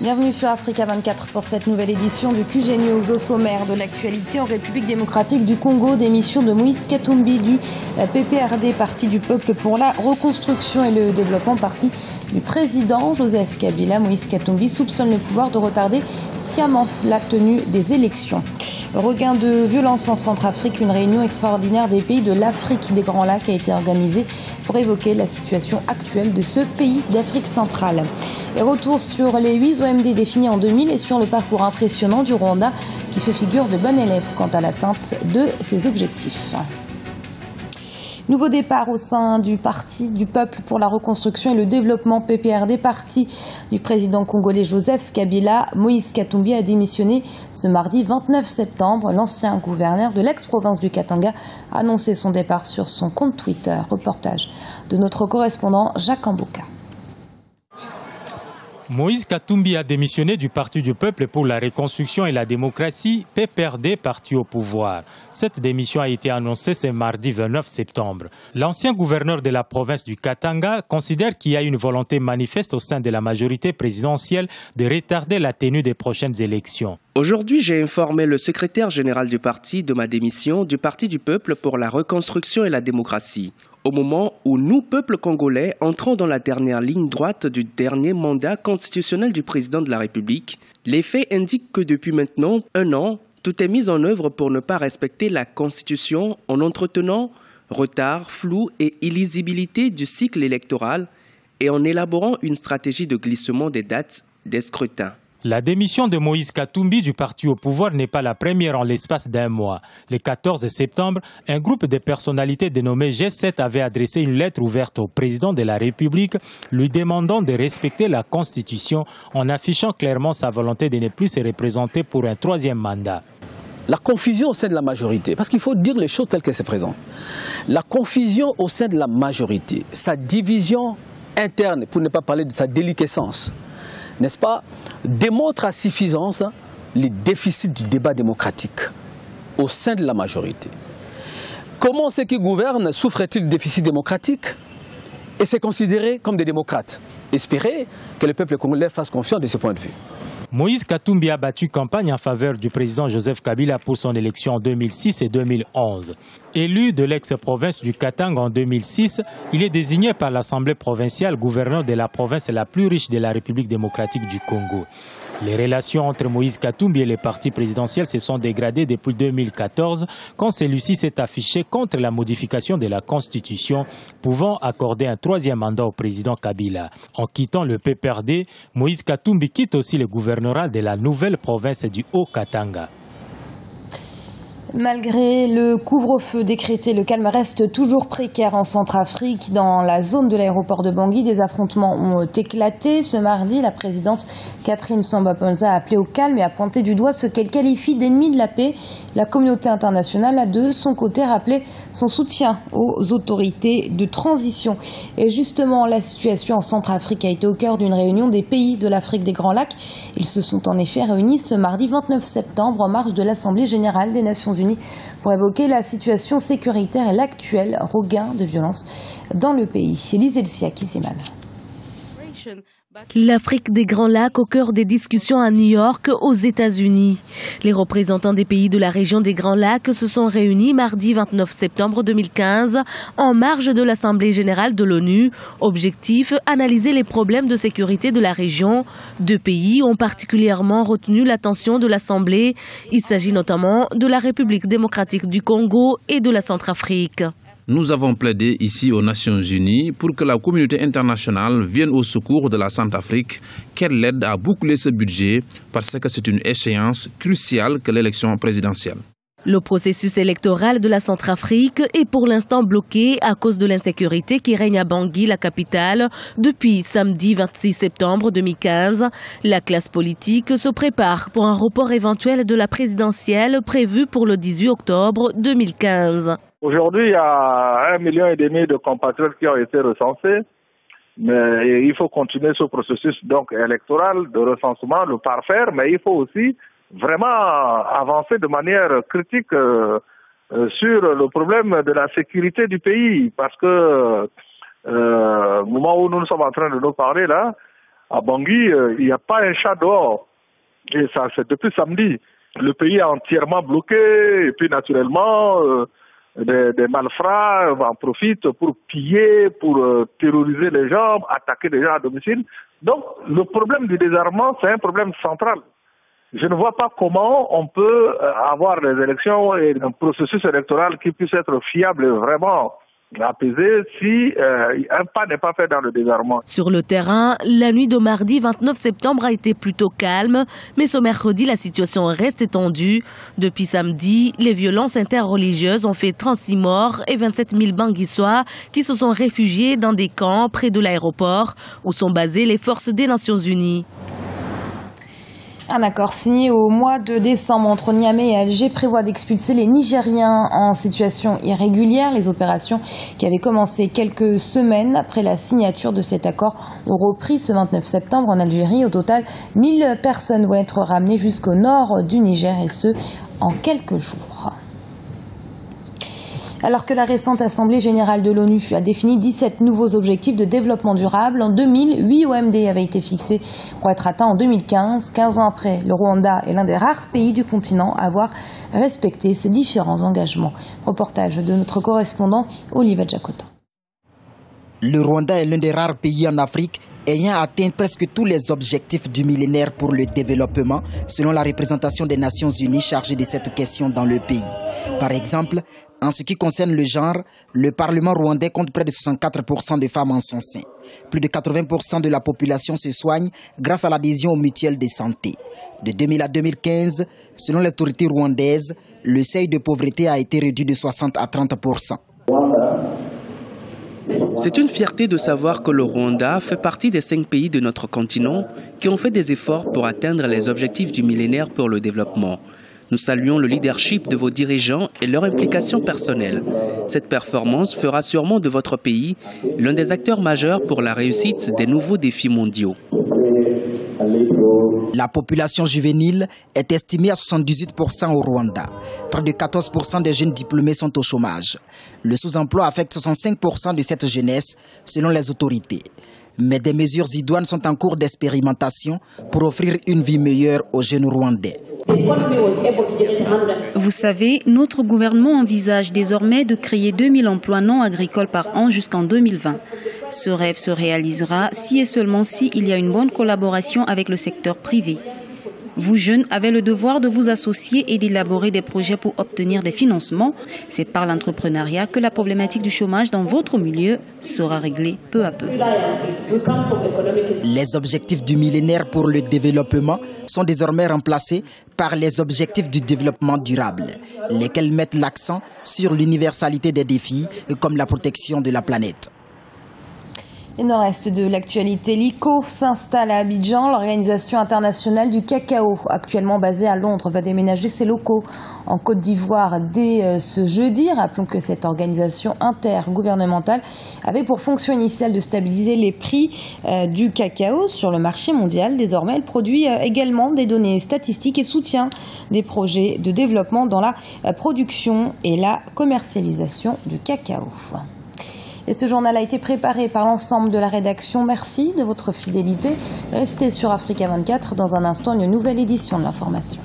Bienvenue sur Africa 24 pour cette nouvelle édition du QG News. Au sommaire de l'actualité en République démocratique du Congo, démission de Moïse Katumbi du PPRD, Parti du peuple pour la reconstruction et le développement, parti du président Joseph Kabila. Moïse Katumbi soupçonne le pouvoir de retarder sciemment la tenue des élections. Regain de violence en Centrafrique, une réunion extraordinaire des pays de l'Afrique des Grands Lacs a été organisée pour évoquer la situation actuelle de ce pays d'Afrique centrale. Et retour sur les 8 OMD définis en 2000 et sur le parcours impressionnant du Rwanda qui fait figure de bon élève quant à l'atteinte de ses objectifs. Nouveau départ au sein du Parti du peuple pour la reconstruction et le développement PPRD, parti du président congolais Joseph Kabila. Moïse Katumbi a démissionné ce mardi 29 septembre. L'ancien gouverneur de l'ex-province du Katanga a annoncé son départ sur son compte Twitter. Reportage de notre correspondant Jacques Ambouka. Moïse Katumbi a démissionné du Parti du peuple pour la reconstruction et la démocratie, PPRD, parti au pouvoir. Cette démission a été annoncée ce mardi 29 septembre. L'ancien gouverneur de la province du Katanga considère qu'il y a une volonté manifeste au sein de la majorité présidentielle de retarder la tenue des prochaines élections. Aujourd'hui, j'ai informé le secrétaire général du parti de ma démission du Parti du peuple pour la reconstruction et la démocratie. Au moment où nous, peuple congolais, entrons dans la dernière ligne droite du dernier mandat constitutionnel du président de la République, les faits indiquent que depuis maintenant 1 an, tout est mis en œuvre pour ne pas respecter la Constitution en entretenant retard, flou et illisibilité du cycle électoral et en élaborant une stratégie de glissement des dates des scrutins. La démission de Moïse Katumbi du parti au pouvoir n'est pas la première en l'espace d'1 mois. Le 14 septembre, un groupe de personnalités dénommé G7 avait adressé une lettre ouverte au président de la République lui demandant de respecter la Constitution en affichant clairement sa volonté de ne plus se représenter pour un 3e mandat. La confusion au sein de la majorité, parce qu'il faut dire les choses telles qu'elles se présentent. La confusion au sein de la majorité, sa division interne, pour ne pas parler de sa déliquescence, n'est-ce pas, démontre à suffisance les déficits du débat démocratique au sein de la majorité. Comment ceux qui gouvernent souffrent-ils de déficit démocratique et c'est considéré comme des démocrates? Espérez que le peuple congolais fasse confiance de ce point de vue. Moïse Katumbi a battu campagne en faveur du président Joseph Kabila pour son élection en 2006 et 2011. Élu de l'ex-province du Katanga en 2006, il est désigné par l'Assemblée provinciale gouverneur de la province la plus riche de la République démocratique du Congo. Les relations entre Moïse Katumbi et le parti présidentiel se sont dégradées depuis 2014 quand celui-ci s'est affiché contre la modification de la Constitution pouvant accorder un 3e mandat au président Kabila. En quittant le PPRD, Moïse Katumbi quitte aussi le gouvernorat de la nouvelle province du Haut-Katanga. Malgré le couvre-feu décrété, le calme reste toujours précaire en Centrafrique. Dans la zone de l'aéroport de Bangui, des affrontements ont éclaté. Ce mardi, la présidente Catherine Samba-Ponza a appelé au calme et a pointé du doigt ce qu'elle qualifie d'ennemi de la paix. La communauté internationale a de son côté rappelé son soutien aux autorités de transition. Et justement, la situation en Centrafrique a été au cœur d'une réunion des pays de l'Afrique des Grands Lacs. Ils se sont en effet réunis ce mardi 29 septembre en marge de l'Assemblée générale des Nations Unies pour évoquer la situation sécuritaire et l'actuel regain de violence dans le pays. Elise Elsia Kiziman. L'Afrique des Grands Lacs au cœur des discussions à New York, aux États-Unis. Les représentants des pays de la région des Grands Lacs se sont réunis mardi 29 septembre 2015 en marge de l'Assemblée générale de l'ONU. Objectif, analyser les problèmes de sécurité de la région. 2 pays ont particulièrement retenu l'attention de l'Assemblée. Il s'agit notamment de la République démocratique du Congo et de la Centrafrique. Nous avons plaidé ici aux Nations Unies pour que la communauté internationale vienne au secours de la Centrafrique, qu'elle l'aide à boucler ce budget parce que c'est une échéance cruciale que l'élection présidentielle. Le processus électoral de la Centrafrique est pour l'instant bloqué à cause de l'insécurité qui règne à Bangui, la capitale, depuis samedi 26 septembre 2015. La classe politique se prépare pour un report éventuel de la présidentielle prévue pour le 18 octobre 2015. Aujourd'hui, il y a 1,5 million de compatriotes qui ont été recensés, mais il faut continuer ce processus donc électoral de recensement, le parfaire, mais il faut aussi vraiment avancer de manière critique sur le problème de la sécurité du pays, parce que au moment où nous sommes en train de nous parler là, à Bangui, il n'y a pas un chat dehors. Et ça, c'est depuis samedi. Le pays est entièrement bloqué, et puis naturellement, des malfrats en profitent pour piller, pour terroriser les gens, attaquer les gens à domicile. Donc, le problème du désarmement, c'est un problème central. Je ne vois pas comment on peut avoir des élections et un processus électoral qui puisse être fiable et vraiment apaisé si un pas n'est pas fait dans le désarmement. Sur le terrain, la nuit de mardi 29 septembre a été plutôt calme, mais ce mercredi, la situation reste tendue. Depuis samedi, les violences interreligieuses ont fait 36 morts et 27 000 Banguissois qui se sont réfugiés dans des camps près de l'aéroport où sont basées les forces des Nations Unies. Un accord signé au mois de décembre entre Niamey et Alger prévoit d'expulser les Nigériens en situation irrégulière. Les opérations qui avaient commencé quelques semaines après la signature de cet accord ont repris ce 29 septembre en Algérie. Au total, 1000 personnes vont être ramenées jusqu'au nord du Niger et ce, en quelques jours. Alors que la récente Assemblée générale de l'ONU a défini 17 nouveaux objectifs de développement durable, en 2000, 8 OMD avaient été fixés pour être atteints en 2015. 15 ans après, le Rwanda est l'un des rares pays du continent à avoir respecté ces différents engagements. Reportage de notre correspondant Olivier Jacoto. Le Rwanda est l'un des rares pays en Afrique ayant atteint presque tous les objectifs du millénaire pour le développement, selon la représentation des Nations Unies chargée de cette question dans le pays. Par exemple, en ce qui concerne le genre, le Parlement rwandais compte près de 64% de femmes en son sein. Plus de 80% de la population se soigne grâce à l'adhésion aux mutuelles de santé. De 2000 à 2015, selon les autorités rwandaises, le seuil de pauvreté a été réduit de 60 à 30%. C'est une fierté de savoir que le Rwanda fait partie des 5 pays de notre continent qui ont fait des efforts pour atteindre les objectifs du millénaire pour le développement. Nous saluons le leadership de vos dirigeants et leur implication personnelle. Cette performance fera sûrement de votre pays l'un des acteurs majeurs pour la réussite des nouveaux défis mondiaux. La population juvénile est estimée à 78% au Rwanda. Près de 14% des jeunes diplômés sont au chômage. Le sous-emploi affecte 65% de cette jeunesse, selon les autorités. Mais des mesures idoines sont en cours d'expérimentation pour offrir une vie meilleure aux jeunes Rwandais. Vous savez, notre gouvernement envisage désormais de créer 2000 emplois non agricoles par an jusqu'en 2020. Ce rêve se réalisera si et seulement si il y a une bonne collaboration avec le secteur privé. Vous jeunes avez le devoir de vous associer et d'élaborer des projets pour obtenir des financements. C'est par l'entrepreneuriat que la problématique du chômage dans votre milieu sera réglée peu à peu. Les objectifs du millénaire pour le développement sont désormais remplacés par les objectifs du développement durable, lesquels mettent l'accent sur l'universalité des défis comme la protection de la planète. Et dans le reste de l'actualité, l'ICO s'installe à Abidjan. L'Organisation internationale du cacao, actuellement basée à Londres, va déménager ses locaux en Côte d'Ivoire dès ce jeudi. Rappelons que cette organisation intergouvernementale avait pour fonction initiale de stabiliser les prix du cacao sur le marché mondial. Désormais, elle produit également des données statistiques et soutient des projets de développement dans la production et la commercialisation du cacao. Et ce journal a été préparé par l'ensemble de la rédaction. Merci de votre fidélité. Restez sur Africa 24. Dans un instant, une nouvelle édition de l'information.